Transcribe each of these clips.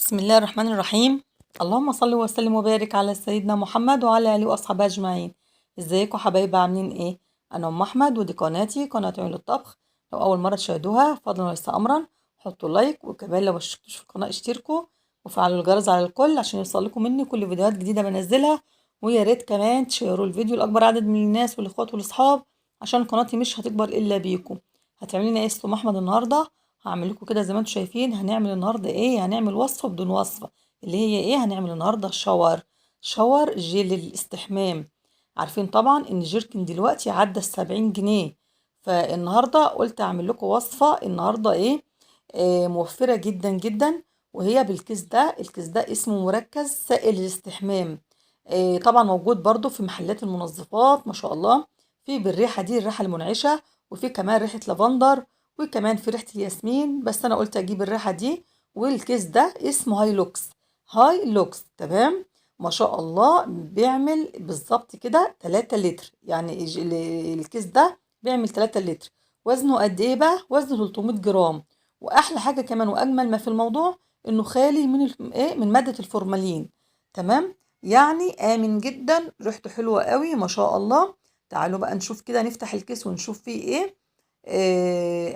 بسم الله الرحمن الرحيم. اللهم صل وسلم وبارك على سيدنا محمد وعلى اله واصحابه اجمعين. ازيكم حبايبي عاملين ايه؟ انا ام احمد ودي قناتي قناه عيون الطبخ. لو اول مره تشاهدوها فضلا وليس امرا حطوا لايك، وكمان لو مشتركتوش في القناه اشتركوا وفعلوا الجرس على الكل عشان يوصلكم مني كل فيديوهات جديده بنزلها. ويا ريت كمان تشيروا الفيديو لاكبر عدد من الناس والاخوات والاصحاب عشان قناتي مش هتكبر الا بيكم. هتعملي لنا ايه يا ام احمد النهارده؟ هعمل لكم كده زي ما انتم شايفين. هنعمل النهارده ايه؟ هنعمل وصفه بدون وصفه، اللي هي ايه؟ هنعمل النهارده شاور جيل الاستحمام. عارفين طبعا ان جيركن دلوقتي عدى ال70 جنيه، فالنهارده قلت اعمل لكم وصفه النهارده ايه؟ موفره جدا جدا. وهي بالكيس ده، الكيس ده اسمه مركز سائل الاستحمام. طبعا موجود برضو في محلات المنظفات ما شاء الله. في بالريحه دي، الريحه المنعشه، وفي كمان ريحه لافندر، وكمان في ريحه الياسمين، بس انا قلت اجيب الريحه دي. والكيس ده اسمه هاي لوكس. هاي لوكس تمام. ما شاء الله بيعمل بالظبط كده 3 لتر، يعني الكيس ده بيعمل 3 لتر. وزنه قد ايه بقى؟ وزنه 300 جرام. واحلى حاجه كمان واجمل ما في الموضوع انه خالي من ايه، من ماده الفورمالين. تمام. يعني امن جدا، ريحته حلوه قوي ما شاء الله. تعالوا بقى نشوف كده، نفتح الكيس ونشوف فيه ايه.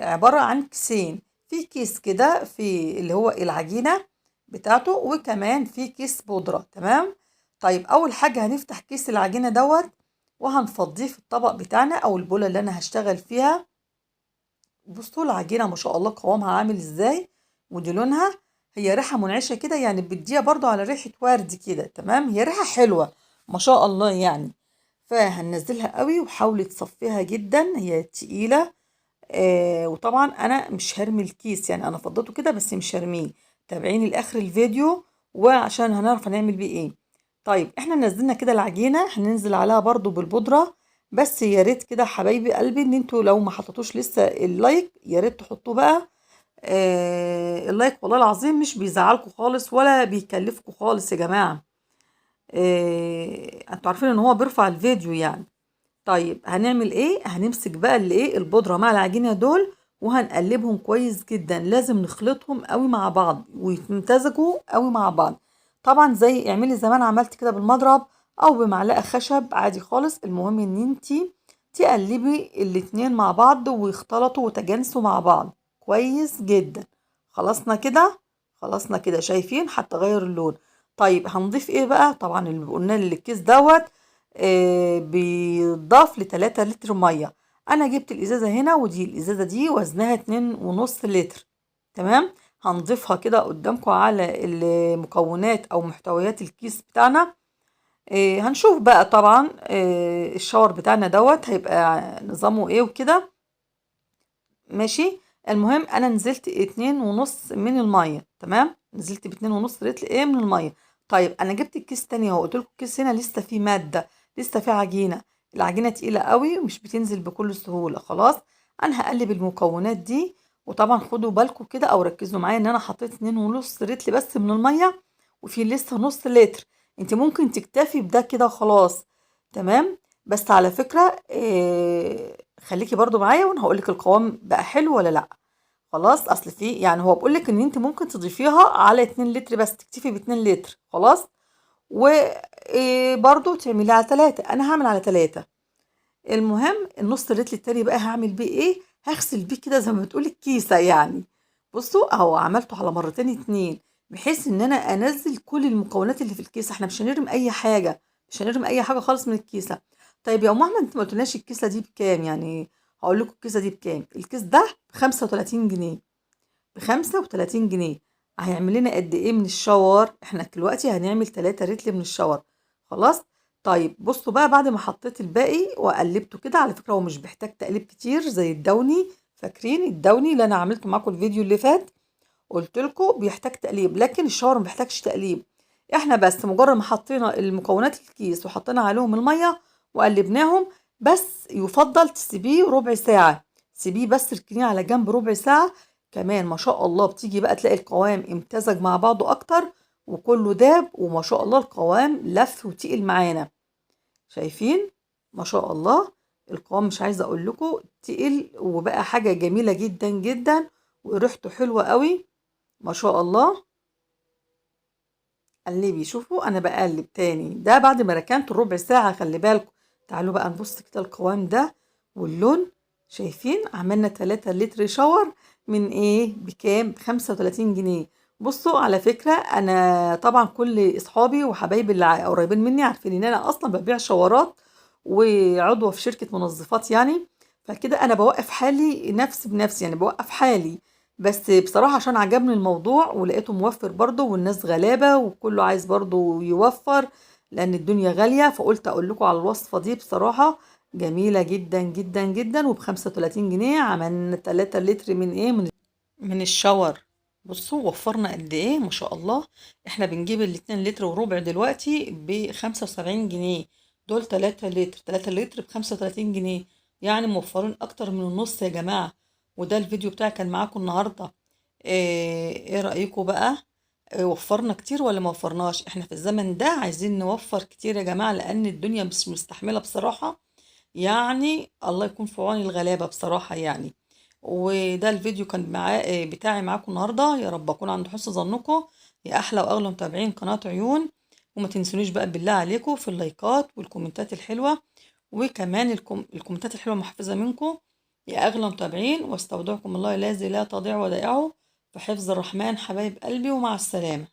عباره عن كيسين. في كيس كده في اللي هو العجينه بتاعته، وكمان في كيس بودرة. تمام. طيب أول حاجة هنفتح كيس العجينة دوت، وهنفضيه في الطبق بتاعنا أو البولة اللي أنا هشتغل فيها. بصوا العجينة ما شاء الله قوامها عامل ازاي، ودي لونها. هي ريحة منعشة كده، يعني بتديها برضو على ريحة ورد كده. تمام. هي ريحة حلوة ما شاء الله يعني. فهننزلها قوي وحاولي تصفيها جدا، هي تقيلة. وطبعا انا مش هرمي الكيس، يعني انا فضيته كده بس مش هرميه. تابعيني لاخر الفيديو وعشان هنعرف هنعمل بيه ايه. طيب احنا نزلنا كده العجينه، هننزل عليها برضو بالبودره. بس يا ريت كده حبايبي قلبي ان انتوا لو ما حطيتوش لسه اللايك يا ريت تحطوه بقى. اللايك والله العظيم مش بيزعلكوا خالص ولا بيكلفكوا خالص يا جماعه. انتوا عارفين ان هو بيرفع الفيديو يعني. طيب هنعمل ايه؟ هنمسك بقى اللي ايه، البودره مع العجينه دول، وهنقلبهم كويس جدا. لازم نخلطهم قوي مع بعض ويتمتزجوا قوي مع بعض. طبعا زي اعملي زي ما انا عملت كده بالمضرب او بمعلقه خشب عادي خالص. المهم ان انتي تقلبي الاتنين مع بعض ويختلطوا وتجانسوا مع بعض كويس جدا. خلصنا كده. خلصنا كده شايفين حتى غير اللون. طيب هنضيف ايه بقى؟ طبعا اللي قلنا الكيس دوت بيضاف ل3 لتر ميه. انا جبت الازازه هنا، ودي الازازه دي وزنها 2.5 لتر. تمام. هنضيفها كده قدامكم على المكونات او محتويات الكيس بتاعنا. هنشوف بقى طبعا الشاور بتاعنا دوت هيبقى نظامه ايه وكده. ماشي. المهم انا نزلت 2.5 من الميه. تمام. نزلت ب2.5 لتر ايه من الميه. طيب انا جبت الكيس تاني اهو، قلت لكم الكيس هنا لسه فيه ماده، لسه فيه عجينه. العجينه تقيله قوي ومش بتنزل بكل سهوله. خلاص. انا هقلب المكونات دي. وطبعا خدوا بالكم كده او ركزوا معايا ان انا حطيت 2.5 لتر بس من الميه، وفي لسه نص لتر. انت ممكن تكتفي بده كده خلاص. تمام. بس على فكره خليكي برضو معايا وانا هقولك القوام بقى حلو ولا لا. خلاص. اصل في يعني هو بقولك ان انت ممكن تضيفيها على 2 لتر بس، تكتفي ب2 لتر خلاص. وبرضو تعملي على 3، انا هعمل على 3. المهم النص لتر التاني بقى هعمل بيه ايه؟ هغسل بيه كده زي ما بتقولي الكيسه يعني. بصوا اهو عملته على مرتين 2، بحيث ان انا انزل كل المكونات اللي في الكيسه. احنا مش هنرمي اي حاجه، مش هنرمي اي حاجه خالص من الكيسه. طيب يا ام احمد انت ما قلتلناش الكيسه دي بكام يعني. هقول لكم الكيسه دي بكام. الكيس ده ب35 جنيه. ب35 جنيه. هيعمل لنا قد ايه من الشاور؟ احنا دلوقتي هنعمل 3 رتل من الشاور. خلاص. طيب بصوا بقى، بعد ما حطيت الباقي وقلبته كده، على فكره هو مش بيحتاج تقليب كتير زي الدوني. فاكرين الدوني اللي انا عملته معاكم الفيديو اللي فات؟ قلت لكم بيحتاج تقليب، لكن الشاور ما بيحتاجش تقليب. احنا بس مجرد ما حطينا المكونات الكيس وحطينا عليهم الميه وقلبناهم. بس يفضل تسيبيه ربع ساعه. سيبيه بس اركنيه على جنب ربع ساعه. كمان ما شاء الله بتيجي بقى تلاقي القوام امتزج مع بعضه اكتر، وكله داب، وما شاء الله القوام لف وتقل معانا. شايفين؟ ما شاء الله. القوام مش عايزه اقول لكم تقل، وبقى حاجه جميله جدا جدا، وريحته حلوه قوي ما شاء الله. قلبي. شوفوا انا بقلب تاني، ده بعد ما ركنته ربع ساعة، خلي بالكم. تعالوا بقى نبص كده القوام ده واللون. شايفين عملنا 3 لتر شاور من ايه بكام؟ ب35 جنيه. بصوا على فكرة، انا طبعا كل اصحابي وحبايبي اللي قريبين مني عارفين ان انا اصلا ببيع شاورات وعضوة في شركة منظفات يعني. فكده انا بوقف حالي نفس بنفسي، يعني بوقف حالي. بس بصراحة عشان عجبني الموضوع ولقيته موفر برضه، والناس غلابة وكله عايز برضه يوفر لأن الدنيا غالية، فقلت أقول لكم على الوصفة دي. بصراحة جميلة جدا جدا جدا، وب35 جنيه عملنا 3 لتر من ايه، من الشاور. بصوا وفرنا قد ايه ما شاء الله. احنا بنجيب ال2 لتر وربع دلوقتي ب75 جنيه. دول 3 لتر، 3 لتر ب35 جنيه. يعني موفرين اكتر من النص يا جماعة. وده الفيديو بتاعي كان معاكم النهاردة. ايه رأيكم بقى؟ وفرنا كتير ولا ما وفرناش؟ احنا في الزمن ده عايزين نوفر كتير يا جماعة، لان الدنيا مش مستحملة بصراحة. يعني الله يكون في عون الغلابة بصراحة يعني. وده الفيديو كان بتاعي معاكم النهاردة. يا رب أكون عند حسن ظنكم يا أحلى وأغلى متابعين قناة عيون. وما تنسونيش بقى بالله عليكم في اللايكات والكومنتات الحلوة. وكمان الكومنتات الحلوة محفزة منكم يا أغلى متابعين. واستودعكم الله الذي لا تضيع ودائعه في حفظ الرحمن حبايب قلبي، ومع السلامة.